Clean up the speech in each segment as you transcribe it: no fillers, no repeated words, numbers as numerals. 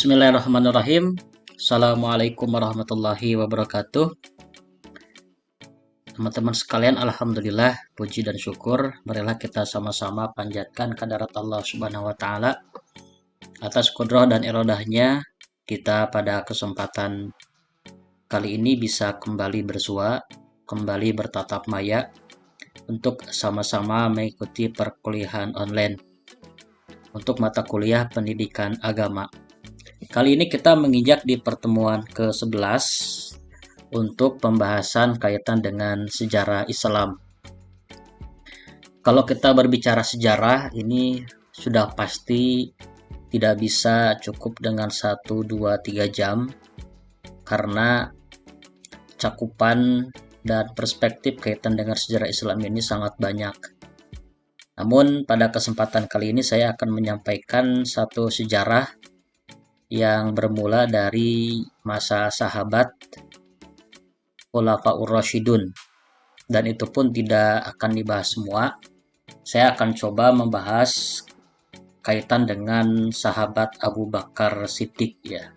Bismillahirrahmanirrahim. Assalamualaikum warahmatullahi wabarakatuh. Teman-teman sekalian, alhamdulillah, puji dan syukur, marilah kita sama-sama panjatkan kehadirat Allah Subhanahu wa taala atas kudrah dan iradahnya kita pada kesempatan kali ini bisa kembali bersua, kembali bertatap maya untuk sama-sama mengikuti perkuliahan online untuk mata kuliah pendidikan agama. Kali ini kita menginjak di pertemuan ke-11 untuk pembahasan kaitan dengan sejarah Islam. Kalau kita berbicara sejarah, ini sudah pasti tidak bisa cukup dengan 1, 2, 3 jam karena cakupan dan perspektif kaitan dengan sejarah Islam ini sangat banyak. Namun pada kesempatan kali ini saya akan menyampaikan satu sejarah yang bermula dari masa sahabat Khulafaur Rasyidun, dan itu pun tidak akan dibahas semua. Saya akan coba membahas kaitan dengan sahabat Abu Bakar Siddiq ya.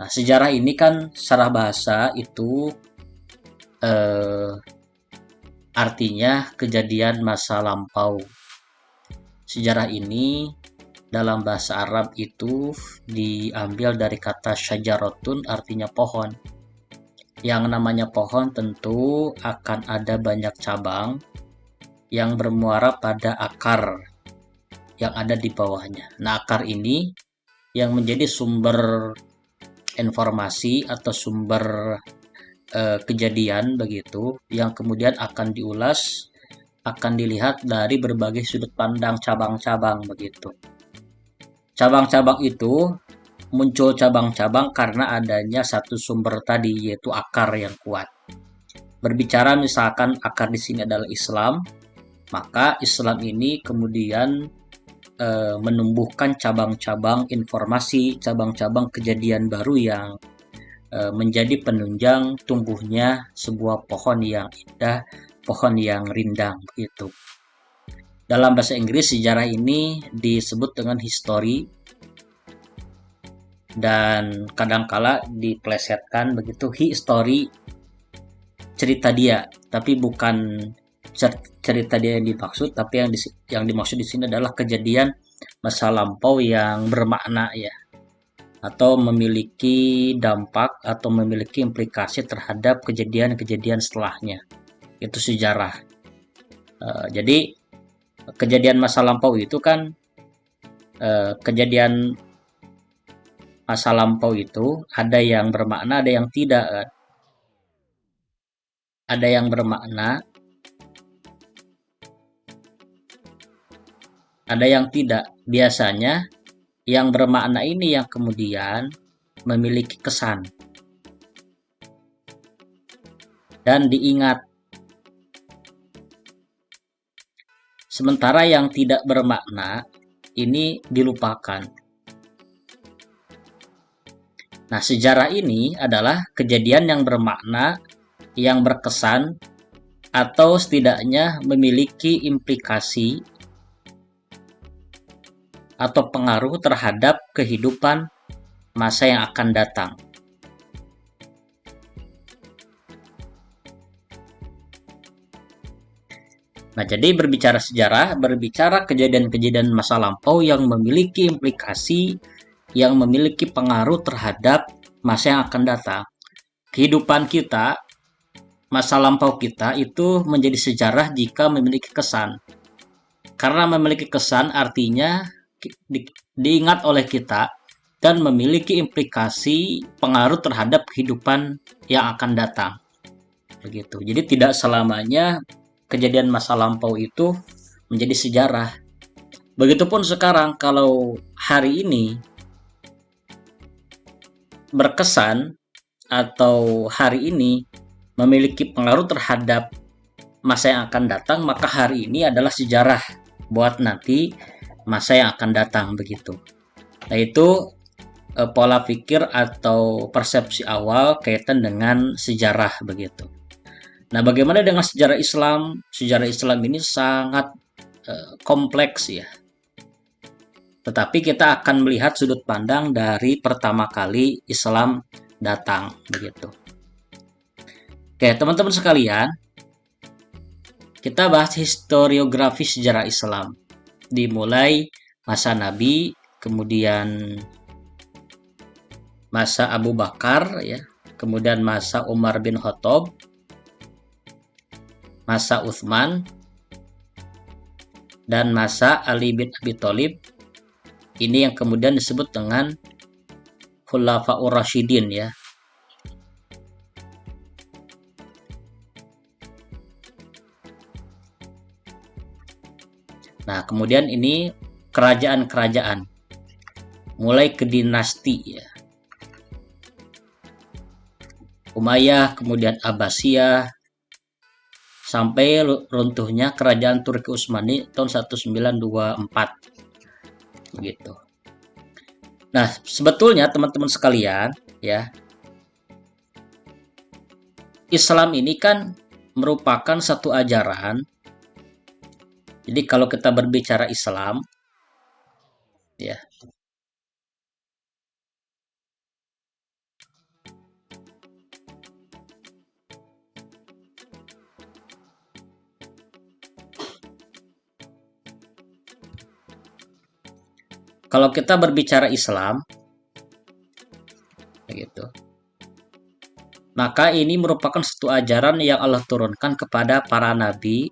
Nah, sejarah ini kan secara bahasa itu artinya kejadian masa lampau. Sejarah ini dalam bahasa Arab itu diambil dari kata syajaratun, artinya pohon. Yang namanya pohon tentu akan ada banyak cabang yang bermuara pada akar yang ada di bawahnya. Nah, akar ini yang menjadi sumber informasi atau sumber kejadian begitu, yang kemudian akan diulas, akan dilihat dari berbagai sudut pandang cabang-cabang begitu. Cabang-cabang itu muncul cabang-cabang karena adanya satu sumber tadi, yaitu akar yang kuat. Berbicara misalkan akar di sini adalah Islam, maka Islam ini kemudian menumbuhkan cabang-cabang informasi, cabang-cabang kejadian baru yang menjadi penunjang tumbuhnya sebuah pohon yang indah, pohon yang rindang begitu. Dalam bahasa Inggris sejarah ini disebut dengan history, dan kadangkala diplesetkan begitu history, cerita dia, tapi bukan cerita dia yang dimaksud, tapi yang dimaksud di sini adalah kejadian masa lampau yang bermakna ya, atau memiliki dampak atau memiliki implikasi terhadap kejadian-kejadian setelahnya. Itu sejarah. Jadi kejadian masa lampau itu kan kejadian masa lampau itu ada yang bermakna, ada yang tidak kan. Ada yang bermakna, ada yang tidak. Biasanya yang bermakna ini yang kemudian memiliki kesan dan diingat. Sementara yang tidak bermakna ini dilupakan. Nah, sejarah ini adalah kejadian yang bermakna, yang berkesan, atau setidaknya memiliki implikasi atau pengaruh terhadap kehidupan masa yang akan datang. Nah, jadi berbicara sejarah, berbicara kejadian-kejadian masa lampau yang memiliki implikasi, yang memiliki pengaruh terhadap masa yang akan datang. Kehidupan kita, masa lampau kita itu menjadi sejarah jika memiliki kesan. Karena memiliki kesan artinya diingat oleh kita dan memiliki implikasi pengaruh terhadap kehidupan yang akan datang. Begitu. Jadi tidak selamanya kejadian masa lampau itu menjadi sejarah. Begitupun sekarang, kalau hari ini berkesan atau hari ini memiliki pengaruh terhadap masa yang akan datang, maka hari ini adalah sejarah buat nanti masa yang akan datang begitu. Nah, itu pola pikir atau persepsi awal kaitan dengan sejarah begitu. Nah, bagaimana dengan sejarah Islam? Sejarah Islam ini sangat kompleks ya. Tetapi kita akan melihat sudut pandang dari pertama kali Islam datang, begitu. Oke, teman-teman sekalian, kita bahas historiografi sejarah Islam. Dimulai masa Nabi, kemudian masa Abu Bakar, ya, kemudian masa Umar bin Khattab, masa Utsman, dan masa Ali bin Abi Thalib. Ini yang kemudian disebut dengan Khulafaur Rasyidin, ya. Nah, kemudian ini kerajaan-kerajaan. Mulai ke dinasti, ya. Umayyah, kemudian Abbasiyah, sampai runtuhnya kerajaan Turki Utsmani tahun 1924. Begitu. Nah, sebetulnya teman-teman sekalian, ya, Islam ini kan merupakan satu ajaran. Jadi kalau kita berbicara Islam, ya, kalau kita berbicara Islam, begitu, maka ini merupakan satu ajaran yang Allah turunkan kepada para nabi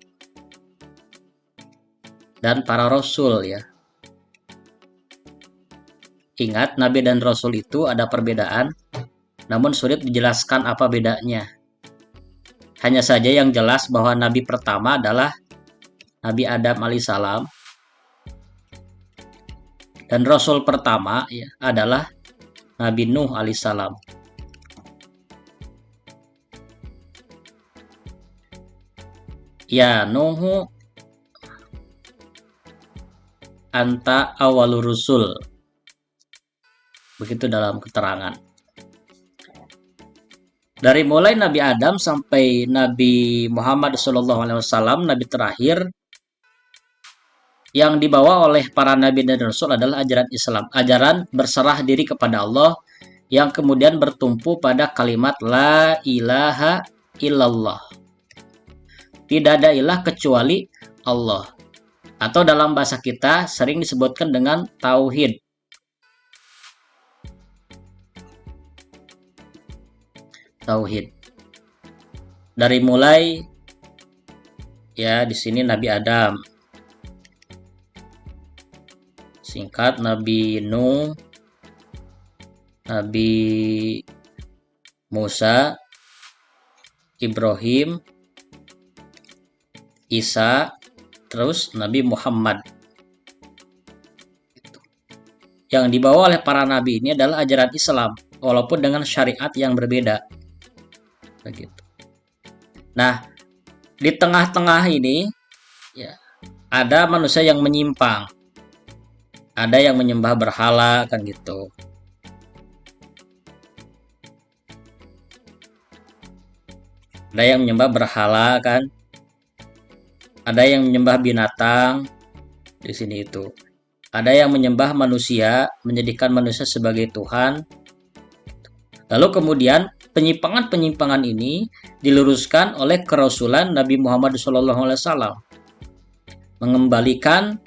dan para rasul, ya. Ingat, nabi dan rasul itu ada perbedaan, namun sulit dijelaskan apa bedanya. Hanya saja yang jelas bahwa nabi pertama adalah Nabi Adam alaihissalam, dan rasul pertama, ya, adalah Nabi Nuh alaihissalam. Ya, Nuhu anta awalur rusul. Begitu dalam keterangan. Dari mulai Nabi Adam sampai Nabi Muhammad SAW, Nabi terakhir, yang dibawa oleh para Nabi dan Rasul adalah ajaran Islam. Ajaran berserah diri kepada Allah yang kemudian bertumpu pada kalimat La ilaha illallah. Tidak ada ilah kecuali Allah. Atau dalam bahasa kita sering disebutkan dengan tauhid. Tauhid. Dari mulai, ya, di sini Nabi Adam, singkat Nabi Nuh, Nabi Musa, Ibrahim, Isa, terus Nabi Muhammad. Yang dibawa oleh para nabi ini adalah ajaran Islam, walaupun dengan syariat yang berbeda. Begitu. Nah, di tengah-tengah ini, ya, ada manusia yang menyimpang, ada yang menyembah berhala, kan gitu. Ada yang menyembah berhala, kan? Ada yang menyembah binatang di sini itu. Ada yang menyembah manusia, menjadikan manusia sebagai Tuhan. Lalu kemudian penyimpangan-penyimpangan ini diluruskan oleh kerasulan Nabi Muhammad SAW, mengembalikan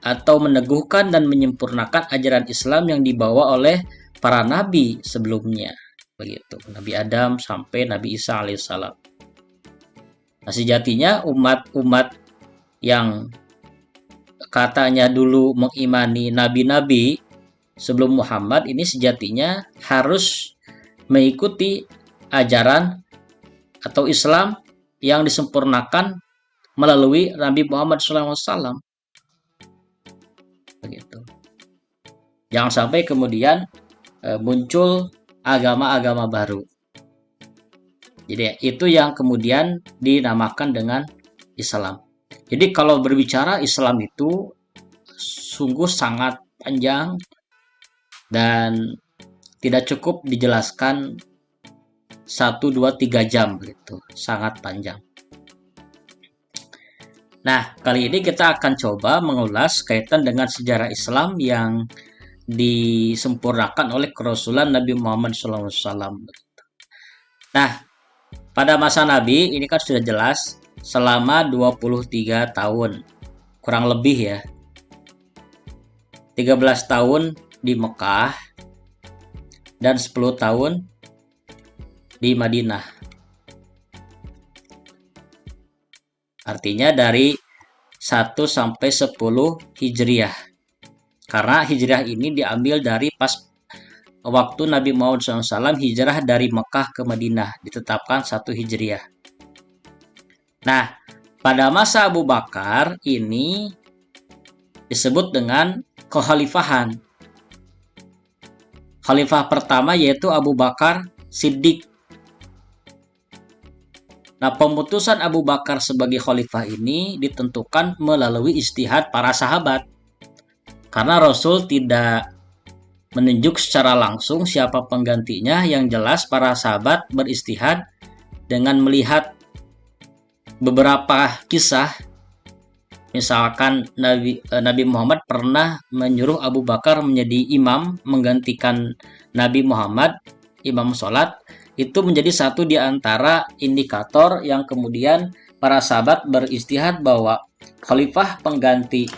atau meneguhkan dan menyempurnakan ajaran Islam yang dibawa oleh para nabi sebelumnya, begitu, Nabi Adam sampai Nabi Isa alaihissalam. Nah, sejatinya umat-umat yang katanya dulu mengimani nabi-nabi sebelum Muhammad ini sejatinya harus mengikuti ajaran atau Islam yang disempurnakan melalui Nabi Muhammad SAW. Begitu. Jangan sampai kemudian muncul agama-agama baru. Jadi itu yang kemudian dinamakan dengan Islam. Jadi kalau berbicara Islam itu sungguh sangat panjang dan tidak cukup dijelaskan 1, 2, 3 jam gitu, sangat panjang. Nah, kali ini kita akan coba mengulas kaitan dengan sejarah Islam yang disempurnakan oleh kerasulan Nabi Muhammad SAW. Nah, pada masa Nabi ini kan sudah jelas selama 23 tahun, kurang lebih ya. 13 tahun di Mekah dan 10 tahun di Madinah. Artinya dari 1 sampai 10 Hijriah. Karena Hijriah ini diambil dari pas waktu Nabi Muhammad SAW hijrah dari Mekah ke Madinah, ditetapkan 1 Hijriah. Nah, pada masa Abu Bakar ini disebut dengan kekhalifahan. Khalifah pertama yaitu Abu Bakar Siddiq. Nah, pemutusan Abu Bakar sebagai khalifah ini ditentukan melalui ijtihad para sahabat. Karena Rasul tidak menunjuk secara langsung siapa penggantinya, yang jelas para sahabat beristihad dengan melihat beberapa kisah. Misalkan Nabi Muhammad pernah menyuruh Abu Bakar menjadi imam menggantikan Nabi Muhammad, imam sholat. Itu menjadi satu di antara indikator yang kemudian para sahabat beristihad bahwa khalifah pengganti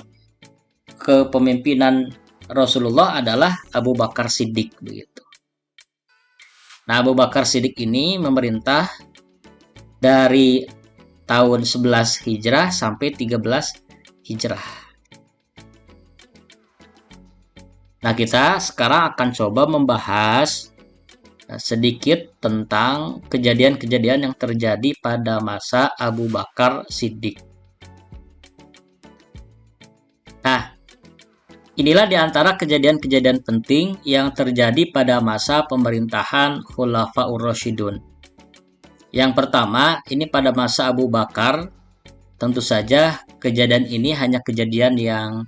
kepemimpinan Rasulullah adalah Abu Bakar Siddiq begitu. Nah, Abu Bakar Siddiq ini memerintah dari tahun 11 Hijrah sampai 13 Hijrah. Nah, kita sekarang akan coba membahas sedikit tentang kejadian-kejadian yang terjadi pada masa Abu Bakar Siddiq. Nah, inilah di antara kejadian-kejadian penting yang terjadi pada masa pemerintahan Khulafaur Rasyidun. Yang pertama, ini pada masa Abu Bakar, tentu saja kejadian ini hanya kejadian yang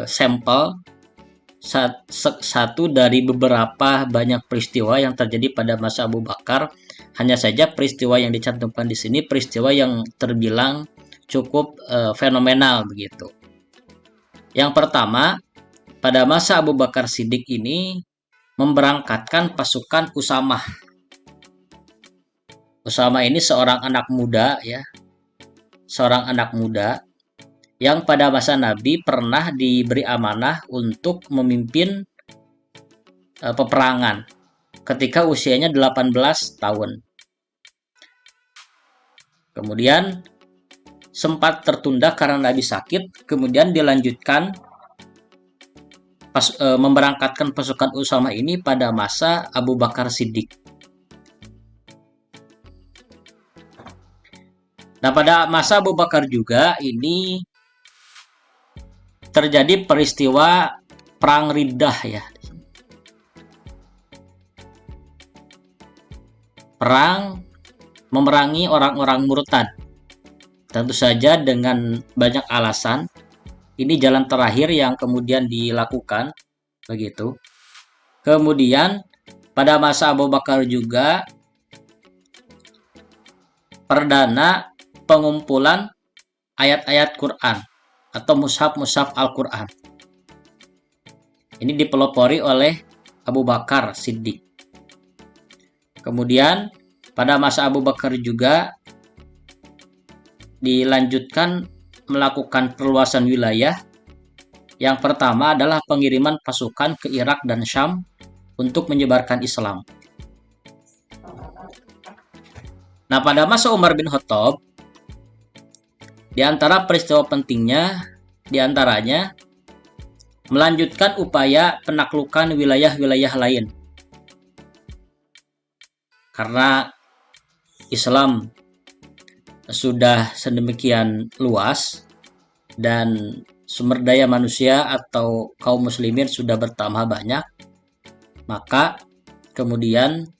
sampel, satu dari beberapa banyak peristiwa yang terjadi pada masa Abu Bakar. Hanya saja peristiwa yang dicantumkan di sini peristiwa yang terbilang cukup fenomenal begitu. Yang pertama, pada masa Abu Bakar Siddiq ini memberangkatkan pasukan Usamah. Usamah ini seorang anak muda ya. Seorang anak muda yang pada masa Nabi pernah diberi amanah untuk memimpin peperangan ketika usianya 18 tahun. Kemudian sempat tertunda karena Nabi sakit, kemudian dilanjutkan memberangkatkan pasukan Usamah ini pada masa Abu Bakar Siddiq. Nah, pada masa Abu Bakar juga ini terjadi peristiwa perang Riddah ya. Perang memerangi orang-orang murtad. Tentu saja dengan banyak alasan. Ini jalan terakhir yang kemudian dilakukan begitu. Kemudian pada masa Abu Bakar juga perdana pengumpulan ayat-ayat Quran atau mushaf-mushaf Al-Quran. Ini dipelopori oleh Abu Bakar Siddiq. Kemudian pada masa Abu Bakar juga dilanjutkan melakukan perluasan wilayah. Yang pertama adalah pengiriman pasukan ke Irak dan Syam untuk menyebarkan Islam. Nah, pada masa Umar bin Khattab, di antara peristiwa pentingnya, di antaranya melanjutkan upaya penaklukan wilayah-wilayah lain. Karena Islam sudah sedemikian luas dan sumber daya manusia atau kaum muslimin sudah bertambah banyak, maka kemudian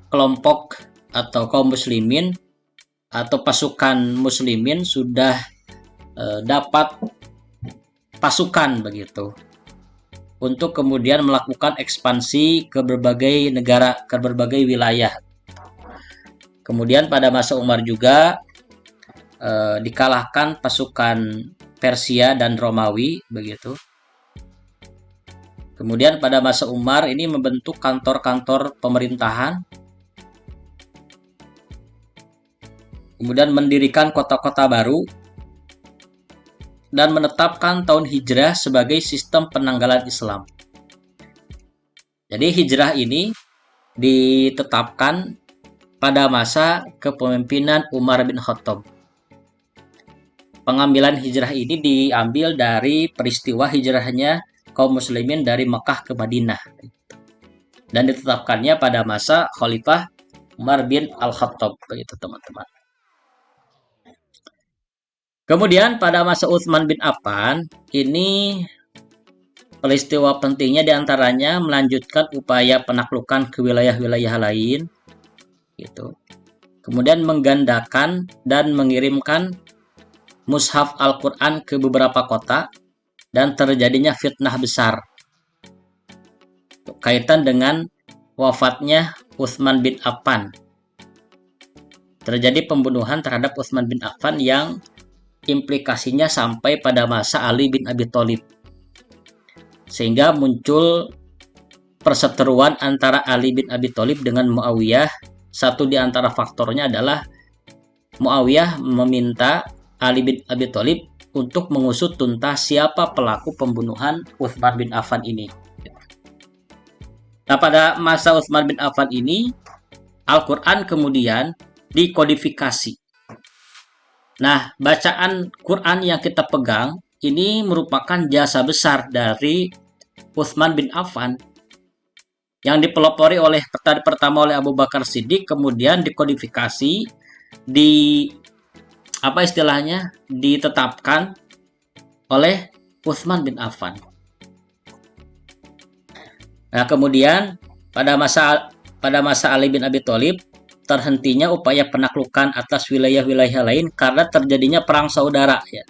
kelompok atau kaum muslimin atau pasukan muslimin sudah dapat pasukan begitu untuk kemudian melakukan ekspansi ke berbagai negara, ke berbagai wilayah. Kemudian pada masa Umar juga dikalahkan pasukan Persia dan Romawi begitu. Kemudian pada masa Umar ini membentuk kantor-kantor pemerintahan, kemudian mendirikan kota-kota baru, dan menetapkan tahun hijrah sebagai sistem penanggalan Islam. Jadi hijrah ini ditetapkan pada masa kepemimpinan Umar bin Khattab. Pengambilan hijrah ini diambil dari peristiwa hijrahnya kaum muslimin dari Mekah ke Madinah. Dan ditetapkannya pada masa Khalifah Umar bin Al-Khattab, begitu teman-teman. Kemudian pada masa Utsman bin Affan, ini peristiwa pentingnya diantaranya melanjutkan upaya penaklukan ke wilayah-wilayah lain, gitu. Kemudian menggandakan dan mengirimkan mushaf Al-Quran ke beberapa kota, dan terjadinya fitnah besar kaitan dengan wafatnya Utsman bin Affan. Terjadi pembunuhan terhadap Utsman bin Affan yang implikasinya sampai pada masa Ali bin Abi Thalib, sehingga muncul perseteruan antara Ali bin Abi Thalib dengan Muawiyah. Satu di antara faktornya adalah Muawiyah meminta Ali bin Abi Thalib untuk mengusut tuntas siapa pelaku pembunuhan Utsman bin Affan ini. Nah, pada masa Utsman bin Affan ini, Al-Quran kemudian dikodifikasi. Nah, bacaan Quran yang kita pegang ini merupakan jasa besar dari Utsman bin Affan yang dipelopori pertama oleh Abu Bakar Siddiq, kemudian dikodifikasi, ditetapkan oleh Utsman bin Affan. Nah, kemudian pada masa Ali bin Abi Thalib terhentinya upaya penaklukan atas wilayah-wilayah lain karena terjadinya perang saudara, ya.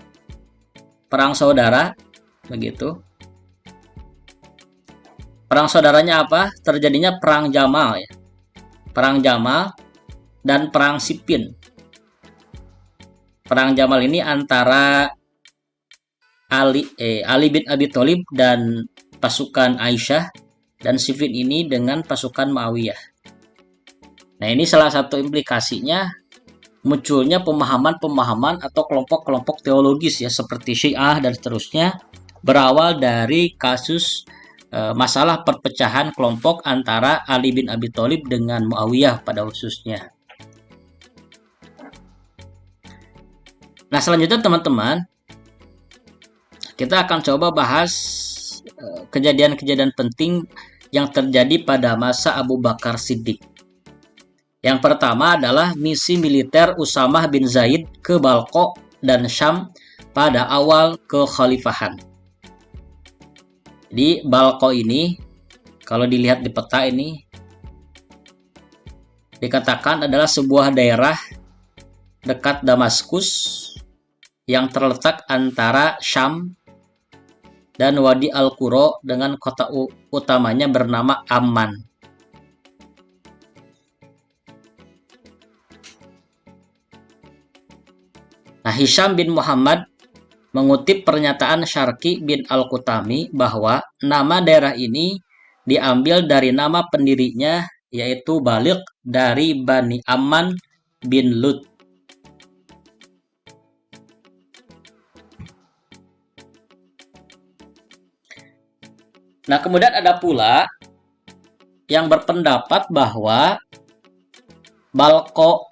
Perang saudara begitu. Perang saudaranya apa? Terjadinya perang Jamal, ya. Perang Jamal dan perang Siffin. Perang Jamal ini antara Ali bin Abi Thalib dan pasukan Aisyah, dan Siffin ini dengan pasukan Muawiyah. Nah, ini salah satu implikasinya munculnya pemahaman-pemahaman atau kelompok-kelompok teologis, ya, seperti Syiah dan seterusnya, berawal dari kasus masalah perpecahan kelompok antara Ali bin Abi Thalib dengan Muawiyah pada khususnya. Nah, selanjutnya teman-teman, kita akan coba bahas kejadian-kejadian penting yang terjadi pada masa Abu Bakar Siddiq. Yang pertama adalah misi militer Usamah bin Zaid ke Balqa dan Syam pada awal kekhalifahan. Di Balqa ini, kalau dilihat di peta ini, dikatakan adalah sebuah daerah dekat Damaskus yang terletak antara Syam dan Wadi Al-Qura dengan kota utamanya bernama Amman. Nah, Hisham bin Muhammad mengutip pernyataan Syarqi bin Al-Qutami bahwa nama daerah ini diambil dari nama pendirinya, yaitu Baliq dari Bani Amman bin Lut. Nah, kemudian ada pula yang berpendapat bahwa Balqa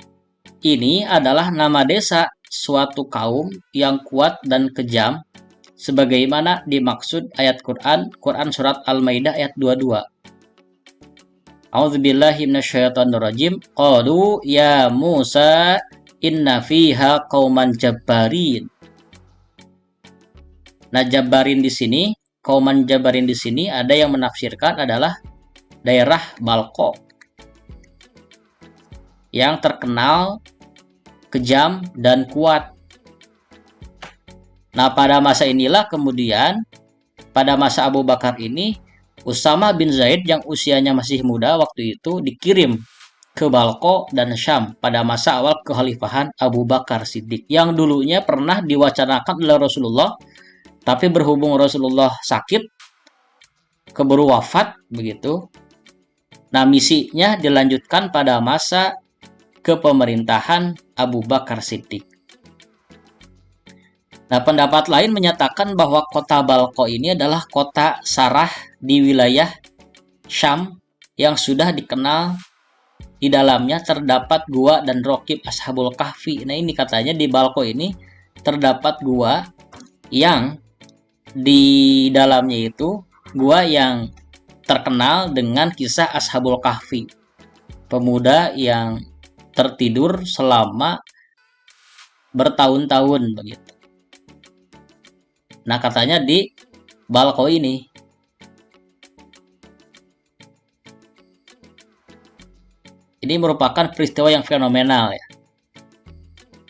ini adalah nama desa suatu kaum yang kuat dan kejam, sebagaimana dimaksud ayat Quran surat Al-Maidah ayat 22. A'udzubillahi minasyaitonirrajim. Qalu ya Musa inna fiha qauman jabbarin. Nah, Jabbarin di sini, kauman Jabbarin di sini ada yang menafsirkan adalah daerah Balqa yang terkenal kejam dan kuat. Nah, pada masa inilah kemudian pada masa Abu Bakar ini, Usamah bin Zaid yang usianya masih muda waktu itu dikirim ke Balko dan Syam pada masa awal kekhalifahan Abu Bakar Siddiq yang dulunya pernah diwacanakan oleh Rasulullah, tapi berhubung Rasulullah sakit, keburu wafat begitu. Nah, misinya dilanjutkan pada masa kepemerintahan Abu Bakar Siddiq. Nah, pendapat lain menyatakan bahwa kota Balko ini adalah kota Sarah di wilayah Syam yang sudah dikenal di dalamnya terdapat gua dan rokib Ashabul Kahfi. Nah, ini katanya di Balko ini terdapat gua yang di dalamnya itu gua yang terkenal dengan kisah Ashabul Kahfi, pemuda yang tertidur selama bertahun-tahun begitu. Nah, katanya di Balko ini. Ini merupakan peristiwa yang fenomenal ya.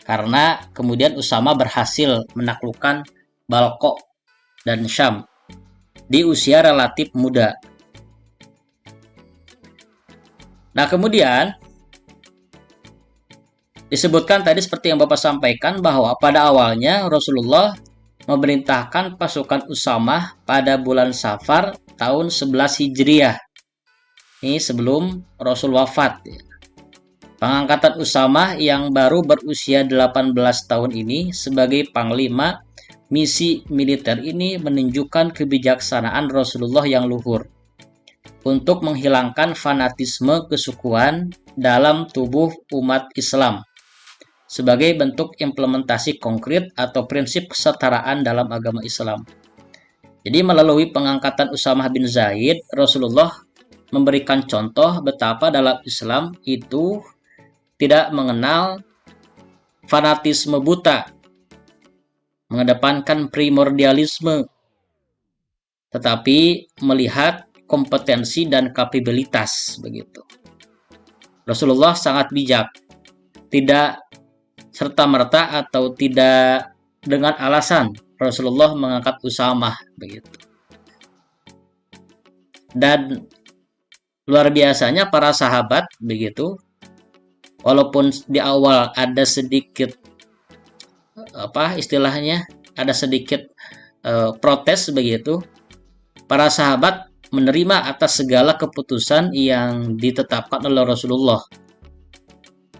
Karena kemudian Usama berhasil menaklukkan Balko dan Syam di usia relatif muda. Nah, kemudian disebutkan tadi seperti yang Bapak sampaikan bahwa pada awalnya Rasulullah memerintahkan pasukan Usamah pada bulan Safar tahun 11 Hijriah. Ini sebelum Rasul wafat. Pengangkatan Usamah yang baru berusia 18 tahun ini sebagai panglima misi militer ini menunjukkan kebijaksanaan Rasulullah yang luhur untuk menghilangkan fanatisme kesukuan dalam tubuh umat Islam sebagai bentuk implementasi konkret atau prinsip kesetaraan dalam agama Islam. Jadi melalui pengangkatan Usamah bin Zaid, Rasulullah memberikan contoh betapa dalam Islam itu tidak mengenal fanatisme buta, mengedepankan primordialisme, tetapi melihat kompetensi dan kapabilitas begitu. Rasulullah sangat bijak, tidak serta-merta atau tidak dengan alasan Rasulullah mengangkat Usamah begitu. Dan luar biasanya para sahabat begitu, walaupun di awal ada sedikit ada sedikit protes begitu, para sahabat menerima atas segala keputusan yang ditetapkan oleh Rasulullah.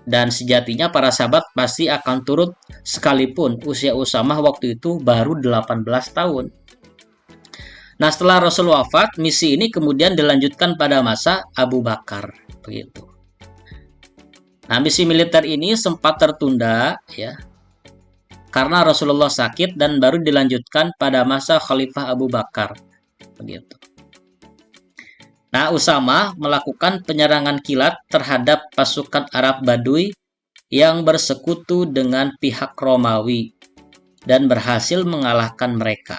Dan sejatinya para sahabat pasti akan turut sekalipun usia Usamah waktu itu baru 18 tahun. Nah, setelah Rasul wafat, misi ini kemudian dilanjutkan pada masa Abu Bakar begitu. Nah, misi militer ini sempat tertunda ya karena Rasulullah sakit dan baru dilanjutkan pada masa Khalifah Abu Bakar begitu. Nah, Usama melakukan penyerangan kilat terhadap pasukan Arab Baduy yang bersekutu dengan pihak Romawi dan berhasil mengalahkan mereka.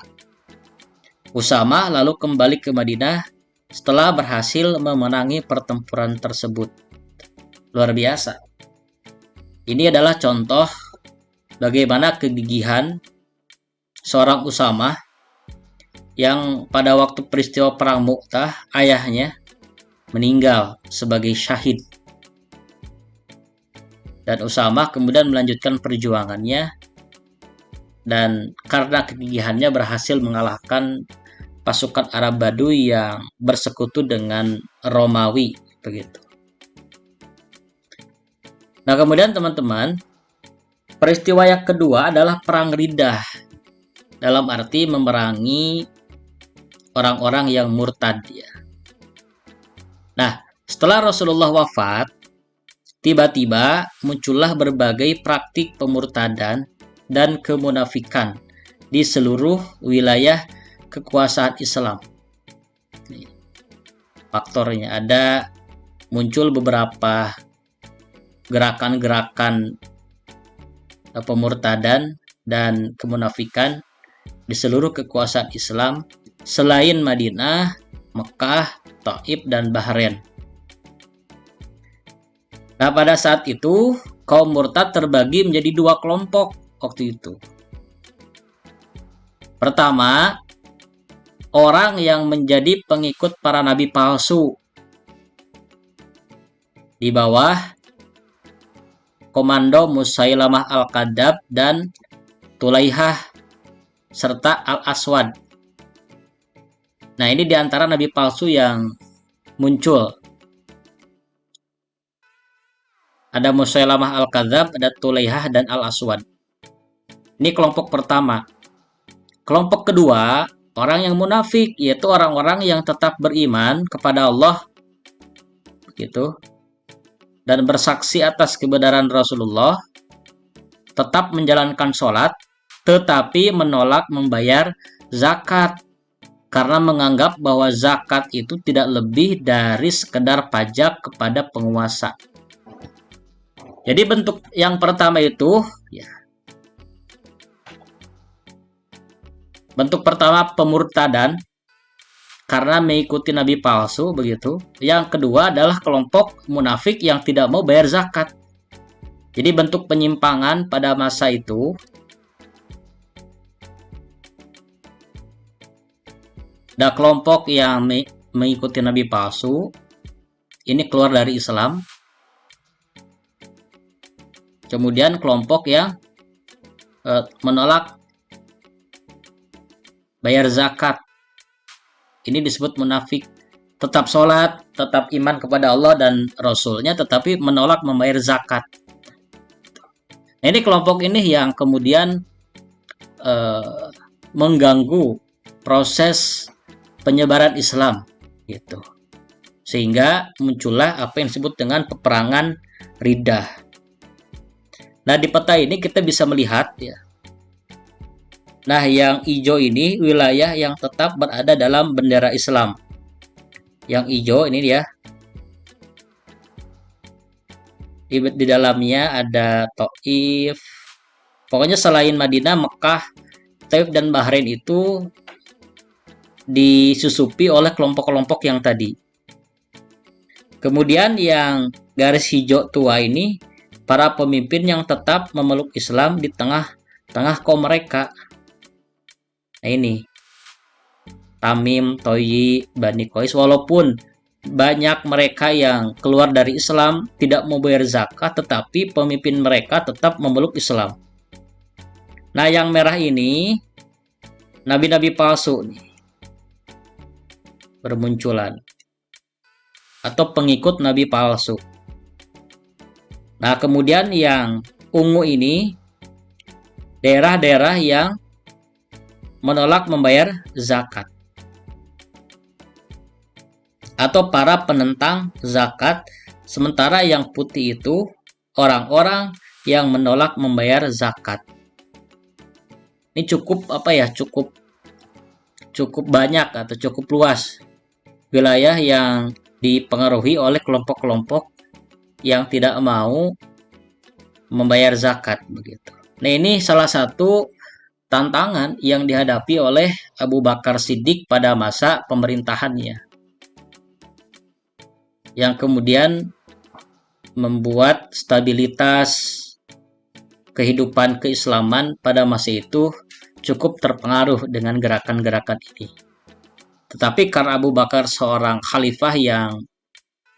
Usama lalu kembali ke Madinah setelah berhasil memenangi pertempuran tersebut. Luar biasa. Ini adalah contoh bagaimana kegigihan seorang Usama yang pada waktu peristiwa Perang Mu'tah ayahnya meninggal sebagai syahid. Dan Usama kemudian melanjutkan perjuangannya dan karena kegigihannya berhasil mengalahkan pasukan Arab Baduy yang bersekutu dengan Romawi begitu. Nah, kemudian teman-teman, peristiwa yang kedua adalah Perang Riddah. Dalam arti memerangi orang-orang yang murtad ya. Nah, setelah Rasulullah wafat, tiba-tiba muncullah berbagai praktik pemurtadan dan kemunafikan di seluruh wilayah kekuasaan Islam. Faktornya ada muncul beberapa gerakan-gerakan pemurtadan dan kemunafikan di seluruh kekuasaan Islam selain Madinah, Mekah, Taif, dan Bahrain. Nah, pada saat itu kaum murtad terbagi menjadi dua kelompok waktu itu. Pertama, orang yang menjadi pengikut para nabi palsu, di bawah komando Musailamah Al-Kadzab dan Tulaihah serta Al-Aswad. Nah, ini diantara nabi palsu yang muncul. Ada Musailamah Al-Kadzab, ada Tulaihah, dan Al-Aswad. Ini kelompok pertama. Kelompok kedua, orang yang munafik, yaitu orang-orang yang tetap beriman kepada Allah, begitu, dan bersaksi atas kebenaran Rasulullah, tetap menjalankan sholat, tetapi menolak membayar zakat, karena menganggap bahwa zakat itu tidak lebih dari sekedar pajak kepada penguasa. Jadi bentuk yang pertama itu, ya, bentuk pertama pemurtadan karena mengikuti nabi palsu, begitu. Yang kedua adalah kelompok munafik yang tidak mau bayar zakat. Jadi bentuk penyimpangan pada masa itu ada kelompok yang mengikuti nabi palsu, ini keluar dari Islam. Kemudian kelompok yang menolak bayar zakat, ini disebut munafik. Tetap sholat, tetap iman kepada Allah dan Rasulnya, tetapi menolak membayar zakat. Nah, ini kelompok ini yang kemudian mengganggu proses penyebaran Islam, gitu. Sehingga muncullah apa yang disebut dengan peperangan Riddah. Nah, di peta ini kita bisa melihat, ya. Nah, yang hijau ini wilayah yang tetap berada dalam bendera Islam. Yang hijau ini dia. Di dalamnya ada Taif. Pokoknya selain Madinah, Mekah, Taif dan Bahrain itu disusupi oleh kelompok-kelompok yang tadi. Kemudian yang garis hijau tua ini para pemimpin yang tetap memeluk Islam di tengah kaum mereka. Nah, ini Tamim, Toyi, Bani Qais, walaupun banyak mereka yang keluar dari Islam tidak mau bayar zakat, tetapi pemimpin mereka tetap memeluk Islam. Nah, yang merah ini nabi-nabi palsu nih bermunculan, atau pengikut nabi palsu. Nah, kemudian yang ungu ini daerah-daerah yang menolak membayar zakat atau para penentang zakat, sementara yang putih itu orang-orang yang menolak membayar zakat. Ini cukup cukup banyak atau cukup luas wilayah yang dipengaruhi oleh kelompok-kelompok yang tidak mau membayar zakat, begitu. Nah, ini salah satu tantangan yang dihadapi oleh Abu Bakar Siddiq pada masa pemerintahannya, yang kemudian membuat stabilitas kehidupan keislaman pada masa itu cukup terpengaruh dengan gerakan-gerakan ini. Tetapi karena Abu Bakar seorang khalifah yang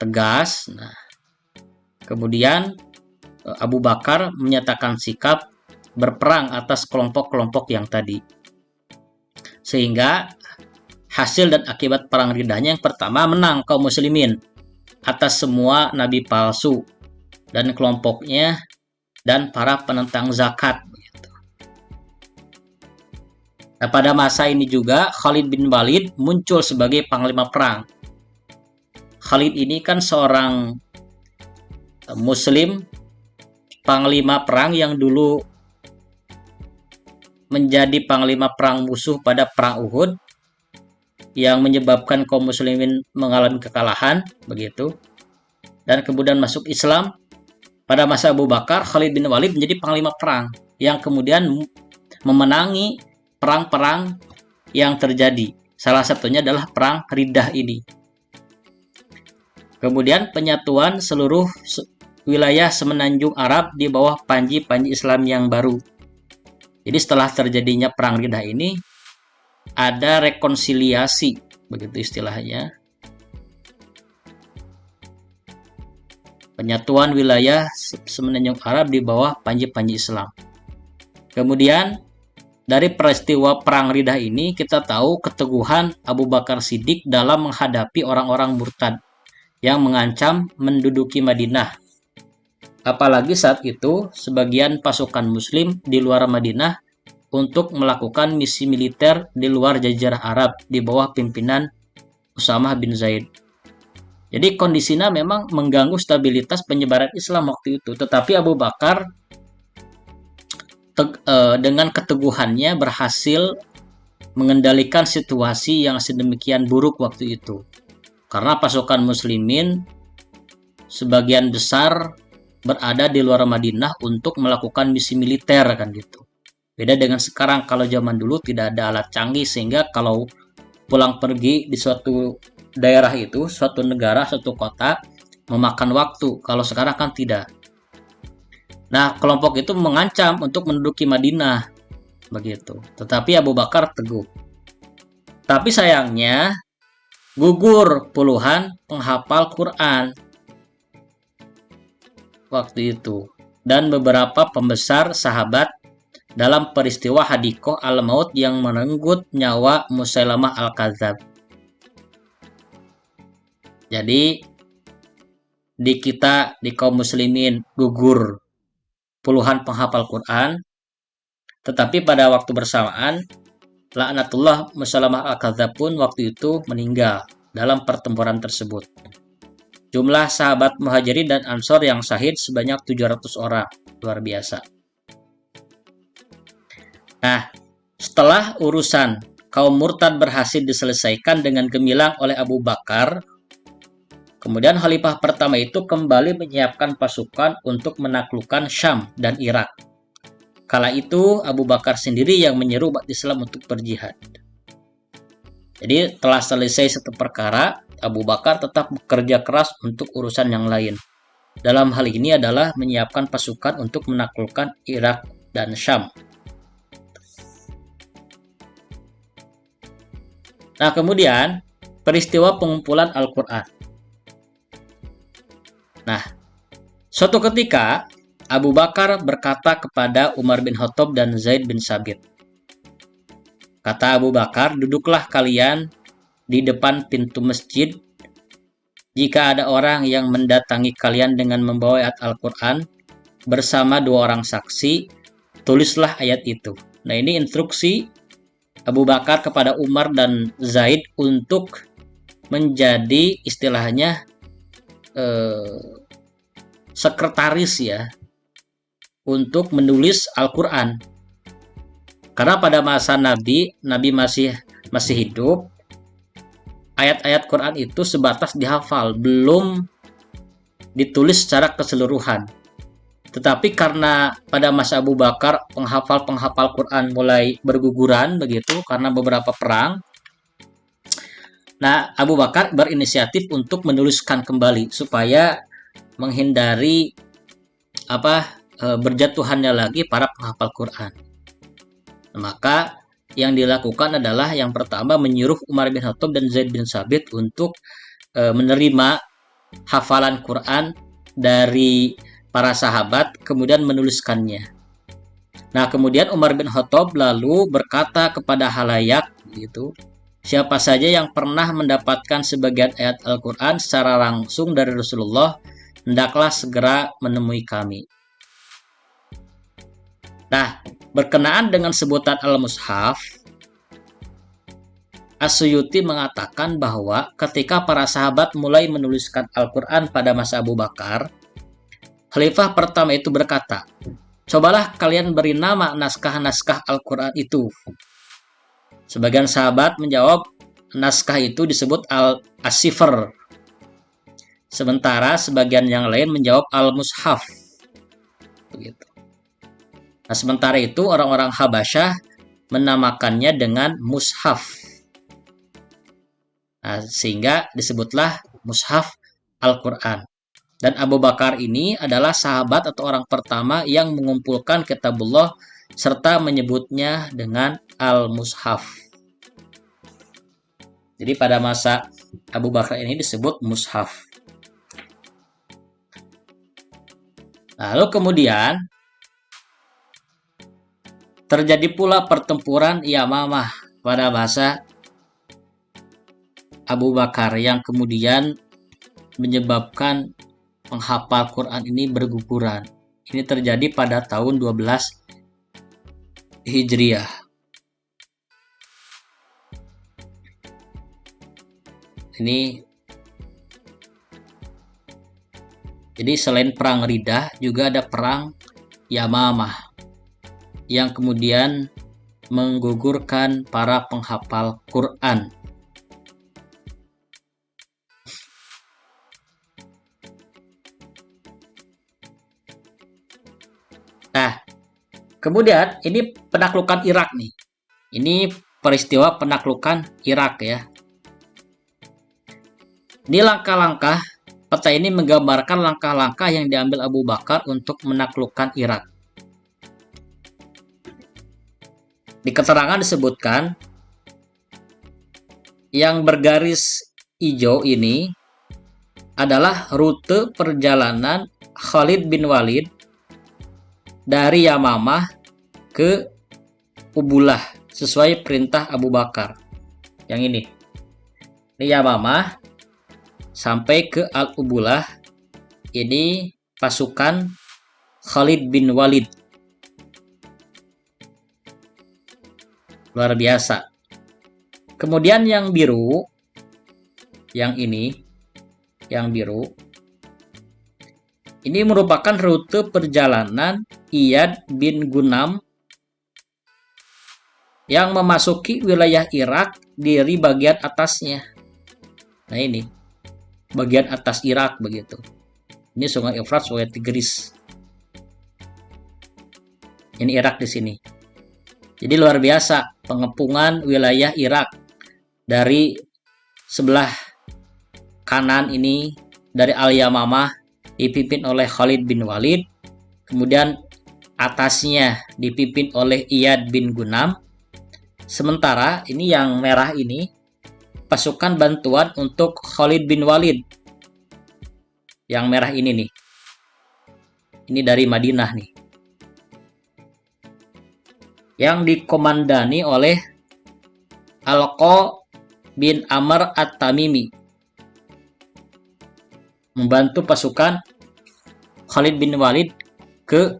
tegas, nah, kemudian Abu Bakar menyatakan sikap berperang atas kelompok-kelompok yang tadi. Sehingga hasil dan akibat perang Riddahnya yang pertama, menang kaum muslimin atas semua nabi palsu dan kelompoknya dan para penentang zakat. Nah, pada masa ini juga Khalid bin Walid muncul sebagai panglima perang. Khalid ini kan seorang muslim panglima perang yang dulu menjadi panglima perang musuh pada perang Uhud, yang menyebabkan kaum muslimin mengalami kekalahan, begitu. Dan kemudian masuk Islam. Pada masa Abu Bakar, Khalid bin Walid menjadi panglima perang yang kemudian memenangi perang-perang yang terjadi. Salah satunya adalah perang Riddah ini. Kemudian penyatuan seluruh wilayah semenanjung Arab di bawah panji-panji Islam yang baru. Jadi setelah terjadinya perang Riddah ini ada rekonsiliasi, begitu istilahnya. Penyatuan wilayah semenanjung Arab di bawah panji-panji Islam. Kemudian dari peristiwa Perang Riddah ini kita tahu keteguhan Abu Bakar Siddiq dalam menghadapi orang-orang murtad yang mengancam menduduki Madinah. Apalagi saat itu sebagian pasukan muslim di luar Madinah untuk melakukan misi militer di luar Jazirah Arab di bawah pimpinan Usamah bin Zaid. Jadi kondisinya memang mengganggu stabilitas penyebaran Islam waktu itu. Tetapi Abu Bakar dengan keteguhannya berhasil mengendalikan situasi yang sedemikian buruk waktu itu. Karena pasukan muslimin sebagian besar berada di luar Madinah untuk melakukan misi militer kan gitu. Beda dengan sekarang, kalau zaman dulu tidak ada alat canggih sehingga kalau pulang pergi di suatu daerah itu, suatu negara, suatu kota memakan waktu. Kalau sekarang kan tidak. Nah, kelompok itu mengancam untuk menduduki Madinah, begitu. Tetapi Abu Bakar teguh. Tapi sayangnya gugur puluhan penghafal Quran waktu itu dan beberapa pembesar sahabat dalam peristiwa Hadikoh al-Maut yang merenggut nyawa Musailamah al-Kadzab. Jadi di kaum muslimin gugur puluhan penghafal Quran, tetapi pada waktu bersamaan laknatullah Musailamah al-Kadzab pun waktu itu meninggal dalam pertempuran tersebut. Jumlah sahabat Muhajirin dan Ansor yang syahid sebanyak 700 orang. Luar biasa. Nah, setelah urusan kaum murtad berhasil diselesaikan dengan gemilang oleh Abu Bakar, kemudian Khalifah pertama itu kembali menyiapkan pasukan untuk menaklukkan Syam dan Irak. Kala itu Abu Bakar sendiri yang menyeru umat Islam untuk berjihad. Jadi telah selesai satu perkara, Abu Bakar tetap bekerja keras untuk urusan yang lain. Dalam hal ini adalah menyiapkan pasukan untuk menaklukkan Irak dan Syam. Nah, kemudian peristiwa pengumpulan Al-Quran. Nah, suatu ketika Abu Bakar berkata kepada Umar bin Khattab dan Zaid bin Sabit. Kata Abu Bakar, duduklah kalian di depan pintu masjid. Jika ada orang yang mendatangi kalian dengan membawa ayat Al-Quran bersama dua orang saksi, tulislah ayat itu. Nah, ini instruksi Abu Bakar kepada Umar dan Zaid untuk menjadi istilahnya sekretaris ya, untuk menulis Al-Quran. Karena pada masa Nabi masih hidup, ayat-ayat Quran itu sebatas dihafal, belum ditulis secara keseluruhan. Tetapi karena pada masa Abu Bakar penghafal Quran mulai berguguran begitu karena beberapa perang. Nah, Abu Bakar berinisiatif untuk menuliskan kembali supaya menghindari berjatuhannya lagi para penghafal Quran. Maka yang dilakukan adalah yang pertama menyuruh Umar bin Khattab dan Zaid bin Sabit untuk menerima hafalan Quran dari para sahabat kemudian menuliskannya. Nah, kemudian Umar bin Khattab lalu berkata kepada halayak gitu, siapa saja yang pernah mendapatkan sebagian ayat Al-Quran secara langsung dari Rasulullah, hendaklah segera menemui kami. Nah, berkenaan dengan sebutan Al-Mushaf, As-Suyuti mengatakan bahwa ketika para sahabat mulai menuliskan Al-Quran pada masa Abu Bakar, Khalifah pertama itu berkata, cobalah kalian beri nama naskah-naskah Al-Quran itu. Sebagian sahabat menjawab, naskah itu disebut Al-Asifr. Sementara sebagian yang lain menjawab Al-Mushaf. Begitu. Nah, sementara itu orang-orang Habasyah menamakannya dengan Mushaf. Nah, sehingga disebutlah Mushaf Al-Quran. Dan Abu Bakar ini adalah sahabat atau orang pertama yang mengumpulkan kitabullah serta menyebutnya dengan Al-Mushaf. Jadi pada masa Abu Bakar ini disebut Mushaf. Lalu kemudian terjadi pula pertempuran Yamamah pada masa Abu Bakar yang kemudian menyebabkan penghafal Quran ini berguguran. Ini terjadi pada tahun 12 Hijriah. Jadi selain perang Riddah juga ada perang Yamamah yang kemudian menggugurkan para penghafal Quran. Nah, kemudian ini penaklukan Irak nih. Ini peristiwa penaklukan Irak ya. Ini langkah-langkah, peta ini menggambarkan langkah-langkah yang diambil Abu Bakar untuk menaklukkan Irak. Di keterangan disebutkan yang bergaris hijau ini adalah rute perjalanan Khalid bin Walid dari Yamamah ke Ubulah sesuai perintah Abu Bakar. Yang ini Yamamah sampai ke Al-Ubulah. Ini pasukan Khalid bin Walid. Luar biasa. Kemudian yang biru, yang ini, yang biru, ini merupakan rute perjalanan Iyad bin Gunam yang memasuki wilayah Irak dari bagian atasnya. Nah ini, bagian atas Irak begitu. Ini Sungai Efrat, Sungai Tigris. Ini Irak di sini. Jadi luar biasa pengepungan wilayah Irak dari sebelah kanan ini dari Al-Yamamah dipimpin oleh Khalid bin Walid, kemudian atasnya dipimpin oleh Iyad bin Gunam. Sementara ini yang merah ini pasukan bantuan untuk Khalid bin Walid. Yang merah ini nih. Ini dari Madinah nih. Yang dikomandani oleh Alqa bin Amr At-Tamimi. Membantu pasukan Khalid bin Walid ke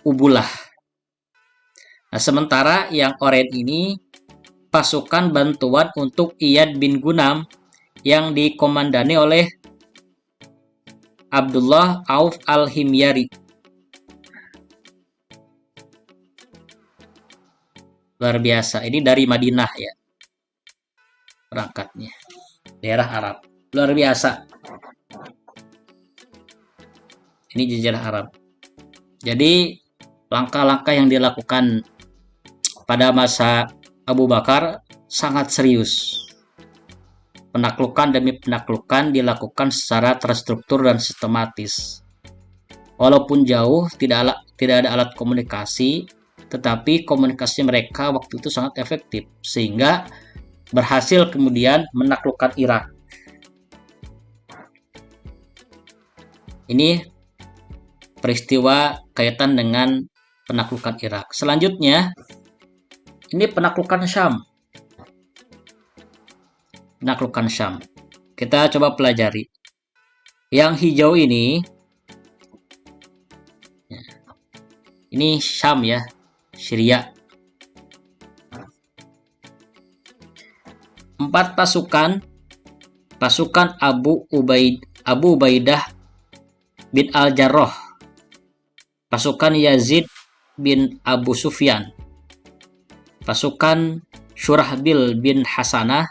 Ubulah. Nah, sementara yang oranye ini pasukan bantuan untuk Iyad bin Gunam yang dikomandani oleh Abdullah Auf al-Himyari. Luar biasa. Ini dari Madinah ya. Berangkatnya. Daerah Arab. Luar biasa. Ini jazirah Arab. Jadi langkah-langkah yang dilakukan pada masa Abu Bakar sangat serius. Penaklukan demi penaklukan dilakukan secara terstruktur dan sistematis. Walaupun jauh, tidak ada alat komunikasi, tetapi komunikasi mereka waktu itu sangat efektif, sehingga berhasil kemudian menaklukkan Irak. Ini peristiwa kaitan dengan penaklukan Irak. Selanjutnya, ini penaklukan Syam. Penaklukan Syam. Kita coba pelajari. Yang hijau ini Syam ya, Syria. 4 pasukan Abu Ubaidah bin Al-Jarrah, pasukan Yazid bin Abu Sufyan, pasukan Syurahbil bin Hasanah,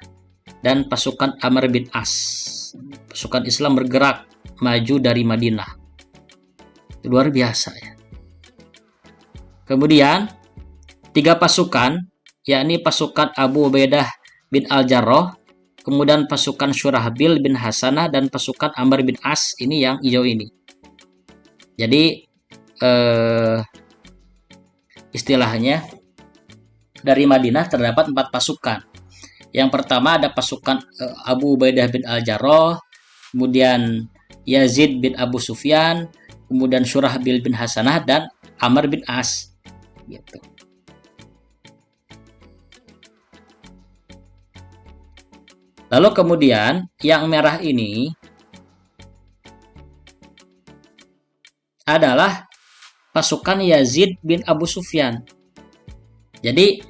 dan pasukan Amr bin As. Pasukan Islam bergerak maju dari Madinah. Luar biasa ya. Kemudian 3 pasukan, yakni pasukan Abu Ubaidah bin Al-Jarrah, kemudian pasukan Syurahbil bin Hasanah, dan pasukan Amr bin As, ini yang hijau ini. Jadi istilahnya dari Madinah terdapat 4 pasukan. Yang pertama ada pasukan Abu Ubaidah bin Al-Jarrah, kemudian Yazid bin Abu Sufyan, kemudian Syurahbil bin Hasanah, dan Amr bin As. Gitu. Lalu kemudian yang merah ini adalah pasukan Yazid bin Abu Sufyan. Jadi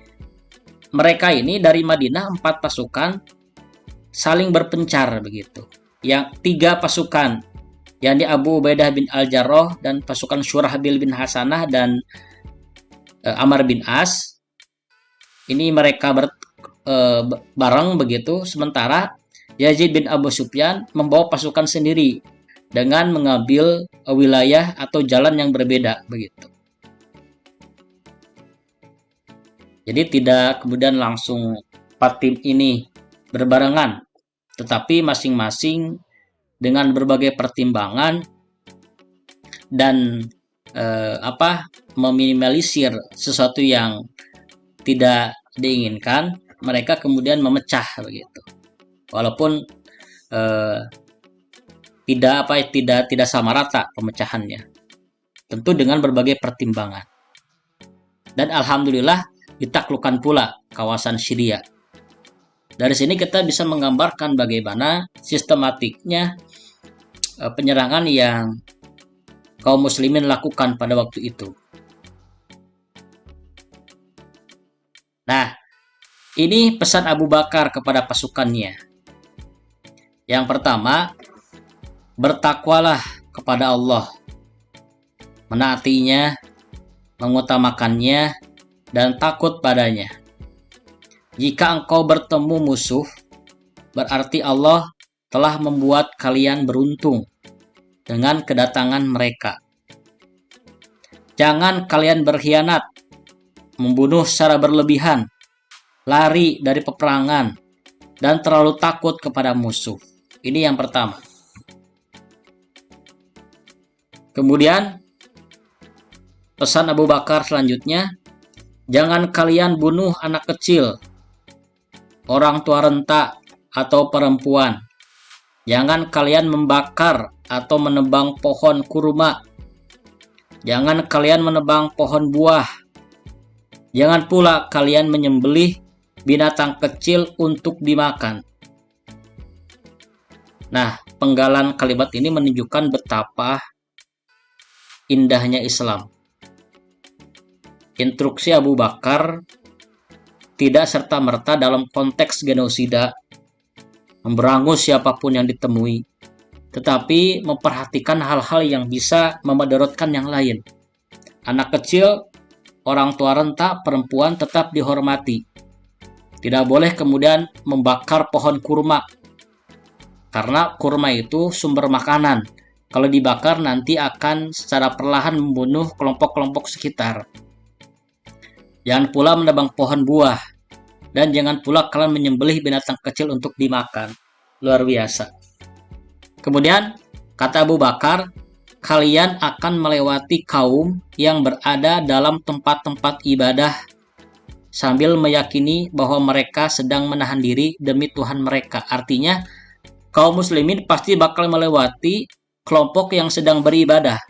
mereka ini dari Madinah 4 pasukan saling berpencar begitu. Yang 3 pasukan, yakni Abu Ubaidah bin Al-Jarrah dan pasukan Syurahbil bin Hasanah dan Amr bin As. Ini mereka bareng begitu, sementara Yazid bin Abu Sufyan membawa pasukan sendiri dengan mengambil wilayah atau jalan yang berbeda begitu. Jadi tidak kemudian langsung 4 tim ini berbarengan, tetapi masing-masing dengan berbagai pertimbangan dan meminimalisir sesuatu yang tidak diinginkan, mereka kemudian memecah begitu. Walaupun tidak sama rata pemecahannya, tentu dengan berbagai pertimbangan. Dan alhamdulillah ditaklukkan pula kawasan Syria. Dari sini kita bisa menggambarkan bagaimana sistematiknya penyerangan yang kaum muslimin lakukan pada waktu itu. Nah, ini pesan Abu Bakar kepada pasukannya. Yang pertama, bertakwalah kepada Allah, menaatinya, mengutamakannya, dan takut padanya. Jika engkau bertemu musuh, berarti Allah telah membuat kalian beruntung dengan kedatangan mereka. Jangan kalian berkhianat, membunuh secara berlebihan, lari dari peperangan, dan terlalu takut kepada musuh. Ini yang pertama. Kemudian, pesan Abu Bakar selanjutnya, jangan kalian bunuh anak kecil, orang tua renta, atau perempuan. Jangan kalian membakar atau menebang pohon kurma. Jangan kalian menebang pohon buah. Jangan pula kalian menyembelih binatang kecil untuk dimakan. Nah, penggalan kalimat ini menunjukkan betapa indahnya Islam. Instruksi Abu Bakar tidak serta-merta dalam konteks genosida, memberangus siapapun yang ditemui, tetapi memperhatikan hal-hal yang bisa memudaratkan yang lain. Anak kecil, orang tua renta, perempuan tetap dihormati. Tidak boleh kemudian membakar pohon kurma, karena kurma itu sumber makanan. Kalau dibakar nanti akan secara perlahan membunuh kelompok-kelompok sekitar. Jangan pula menebang pohon buah, dan jangan pula kalian menyembelih binatang kecil untuk dimakan. Luar biasa. Kemudian, kata Abu Bakar, kalian akan melewati kaum yang berada dalam tempat-tempat ibadah sambil meyakini bahwa mereka sedang menahan diri demi Tuhan mereka. Artinya, kaum muslimin pasti bakal melewati kelompok yang sedang beribadah.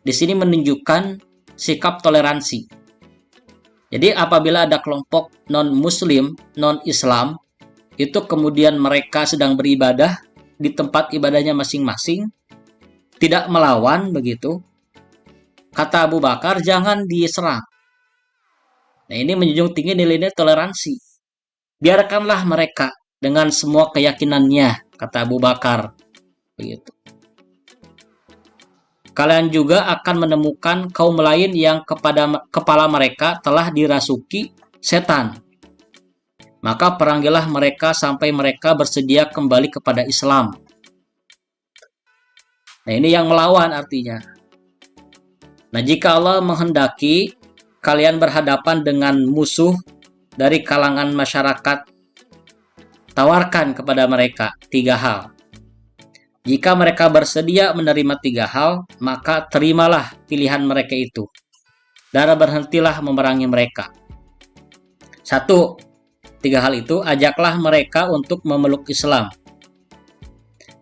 Di sini menunjukkan sikap toleransi. Jadi apabila ada kelompok non-muslim, non-Islam, itu kemudian mereka sedang beribadah di tempat ibadahnya masing-masing, tidak melawan begitu, kata Abu Bakar, jangan diserang. Nah, ini menjunjung tinggi nilai-nilai toleransi. Biarkanlah mereka dengan semua keyakinannya, kata Abu Bakar. Begitu. Kalian juga akan menemukan kaum lain yang kepala mereka telah dirasuki setan. Maka perangilah mereka sampai mereka bersedia kembali kepada Islam. Nah, ini yang melawan artinya. Nah, jika Allah menghendaki kalian berhadapan dengan musuh dari kalangan masyarakat, tawarkan kepada mereka 3 hal. Jika mereka bersedia menerima 3 hal, maka terimalah pilihan mereka itu. Dan berhentilah memerangi mereka. 1. 3 hal itu, ajaklah mereka untuk memeluk Islam.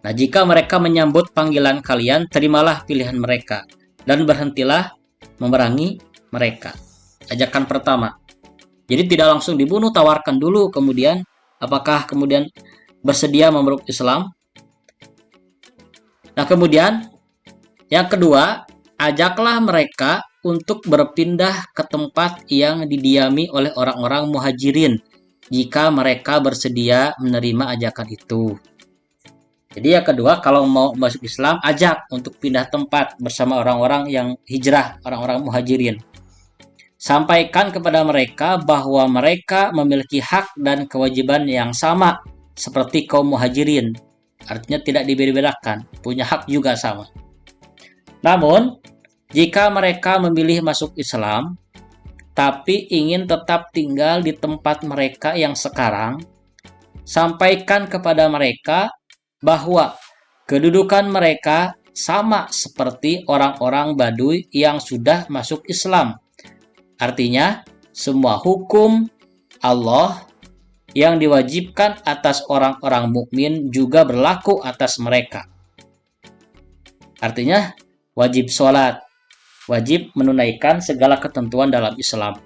Nah, jika mereka menyambut panggilan kalian, terimalah pilihan mereka dan berhentilah memerangi mereka. Ajakan pertama. Jadi tidak langsung dibunuh, tawarkan dulu, kemudian apakah kemudian bersedia memeluk Islam. Nah, kemudian yang kedua, ajaklah mereka untuk berpindah ke tempat yang didiami oleh orang-orang muhajirin jika mereka bersedia menerima ajakan itu. Jadi yang kedua, kalau mau masuk Islam, ajak untuk pindah tempat bersama orang-orang yang hijrah, orang-orang muhajirin. Sampaikan kepada mereka bahwa mereka memiliki hak dan kewajiban yang sama seperti kaum muhajirin. Artinya tidak dibeda-bedakan, punya hak juga sama. Namun, jika mereka memilih masuk Islam, tapi ingin tetap tinggal di tempat mereka yang sekarang, sampaikan kepada mereka bahwa kedudukan mereka sama seperti orang-orang Baduy yang sudah masuk Islam. Artinya, semua hukum Allah yang diwajibkan atas orang-orang mukmin juga berlaku atas mereka. Artinya, wajib sholat, wajib menunaikan segala ketentuan dalam Islam.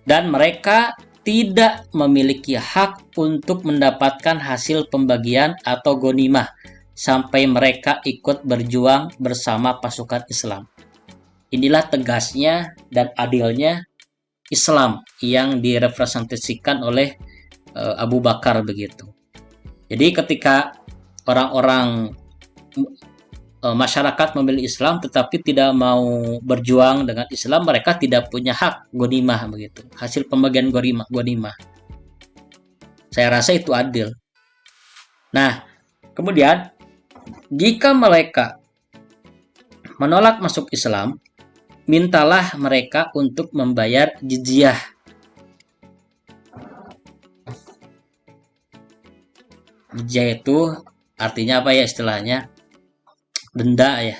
Dan mereka tidak memiliki hak untuk mendapatkan hasil pembagian atau ghanimah sampai mereka ikut berjuang bersama pasukan Islam. Inilah tegasnya dan adilnya Islam yang direpresentasikan oleh Abu Bakar begitu. Jadi ketika orang-orang masyarakat memilih Islam tetapi tidak mau berjuang dengan Islam, mereka tidak punya hak ghanimah begitu, hasil pembagian ghanimah. Saya rasa itu adil. Nah, kemudian jika mereka menolak masuk Islam, mintalah mereka untuk membayar jizyah. Jizyah itu artinya apa ya istilahnya? Denda ya.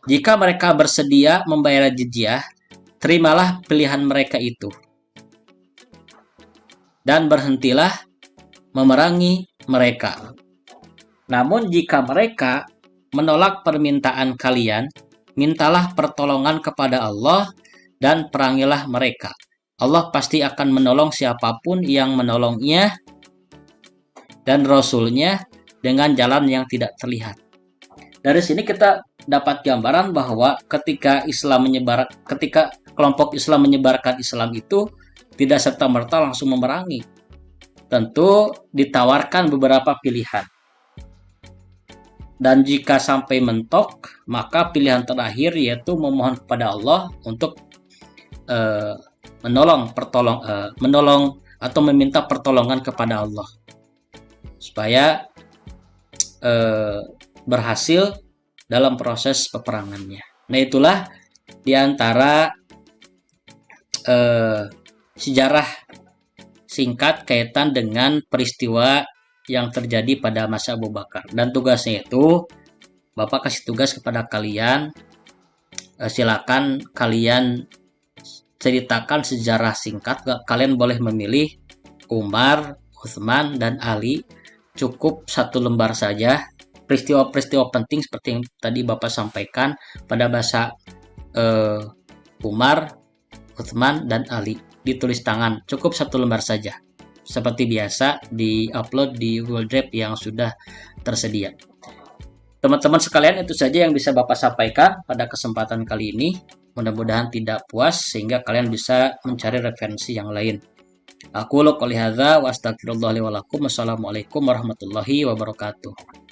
Jika mereka bersedia membayar jizyah, terimalah pilihan mereka itu. Dan berhentilah memerangi mereka. Namun jika mereka menolak permintaan kalian, mintalah pertolongan kepada Allah dan perangilah mereka. Allah pasti akan menolong siapapun yang menolongnya dan Rasul-Nya dengan jalan yang tidak terlihat. Dari sini kita dapat gambaran bahwa ketika kelompok Islam menyebarkan Islam itu tidak serta-merta langsung memerangi. Tentu ditawarkan beberapa pilihan. Dan jika sampai mentok, maka pilihan terakhir yaitu memohon kepada Allah untuk menolong atau meminta pertolongan kepada Allah supaya berhasil dalam proses peperangannya. Nah, itulah diantara sejarah singkat kaitan dengan peristiwa yang terjadi pada masa Abu Bakar. Dan tugasnya itu, Bapak kasih tugas kepada kalian, silakan kalian ceritakan sejarah singkat. Kalian boleh memilih Umar, Utsman, dan Ali. Cukup 1 lembar saja. Peristiwa-peristiwa penting seperti yang tadi Bapak sampaikan pada bahasa Umar, Utsman, dan Ali. Ditulis tangan, cukup 1 lembar saja. Seperti biasa, di-upload di Google Drive yang sudah tersedia. Teman-teman sekalian, itu saja yang bisa Bapak sampaikan pada kesempatan kali ini. Mudah-mudahan tidak puas, sehingga kalian bisa mencari referensi yang lain. Aku qouli hadza wa astaghfirullah li wa lakum. Wassalamualaikum warahmatullahi wabarakatuh.